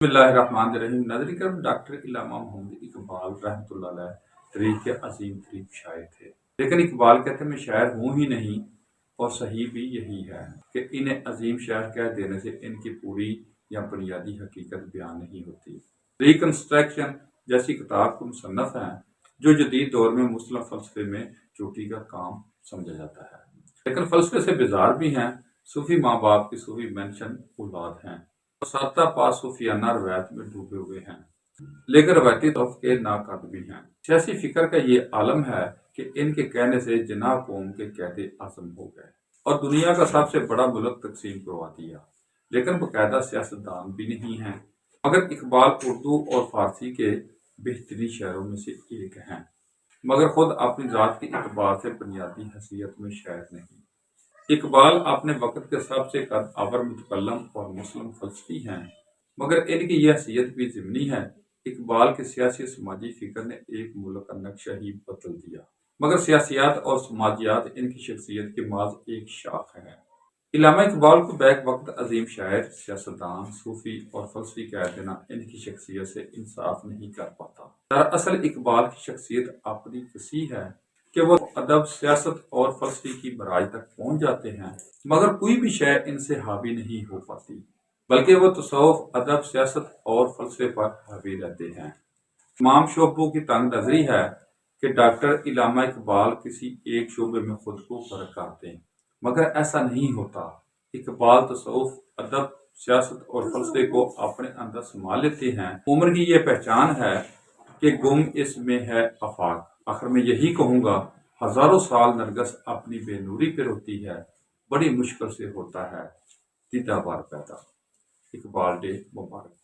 بسم اللہ الرحمن الرحیم ناظرین کرام، ڈاکٹر علامہ محمد اقبال رحمۃ اللہ علیہ تاریخ کے عظیم ترین شاعر تھے، لیکن اقبال کہتے ہیں میں شاعر ہوں ہی نہیں، اور صحیح بھی یہی ہے کہ انہیں عظیم شاعر کہہ دینے سے ان کی پوری یا بنیادی حقیقت بیان نہیں ہوتی۔ ریکنسٹرکشن جیسی کتاب کو مصنف ہیں جو جدید دور میں مسلم فلسفے میں چوٹی کا کام سمجھا جاتا ہے، لیکن فلسفے سے بیزار بھی ہیں۔ صوفی ماں باپ کی صوفی مینشن اولاد ہیں، ساتہ پاس صوفیانہ روایت میں ڈوبے ہوئے ہیں، لیکن روایتی طرف کے ناقد بھی ہیں۔ سیاسی فکر کا یہ عالم ہے کہ ان کے کہنے سے جناح قوم کے قائد اعظم ہو گئے اور دنیا کا سب سے بڑا ملک تقسیم کروا دیا، لیکن باقاعدہ سیاستدان بھی نہیں ہیں۔ مگر اقبال اردو اور فارسی کے بہترین شاعروں میں سے ایک ہیں، مگر خود اپنی ذات کے اعتبار سے بنیادی حیثیت میں شاعر نہیں۔ اقبال اپنے وقت کے سب سے قد آور متکلم اور مسلم فلسفی ہیں، مگر ان کی یہ حیثیت بھی ضمنی ہے۔ اقبال کے سیاسی سماجی فکر نے ایک ملک کا نقشہ ہی بدل دیا، مگر سیاسیات اور سماجیات ان کی شخصیت کی محض ایک شاخ ہے۔ علامہ اقبال کو بیک وقت عظیم شاعر، سیاستدان، صوفی اور فلسفی کہہ دینا ان کی شخصیت سے انصاف نہیں کر پاتا۔ دراصل اقبال کی شخصیت اپنی وسیع ہے کہ وہ ادب، سیاست اور فلسفے کی معراج تک پہنچ جاتے ہیں، مگر کوئی بھی شے ان سے حاوی نہیں ہو پاتی، بلکہ وہ تصوف، ادب، سیاست اور فلسفے پر حاوی رہتے ہیں۔ تمام شعبوں کی تنگ نظری ہے کہ ڈاکٹر علامہ اقبال کسی ایک شعبے میں خود کو فرق کرتے ہیں، مگر ایسا نہیں ہوتا۔ اقبال تصوف، ادب، سیاست اور فلسفے کو اپنے اندر سما لیتے ہیں۔ عمر کی یہ پہچان ہے کہ گم اس میں ہے آفاق۔ آخر میں یہی کہوں گا، ہزاروں سال نرگس اپنی بے نوری پہ روتی ہے، بڑی مشکل سے ہوتا ہے دیدہ بار پیدا۔ اقبال ڈے مبارک۔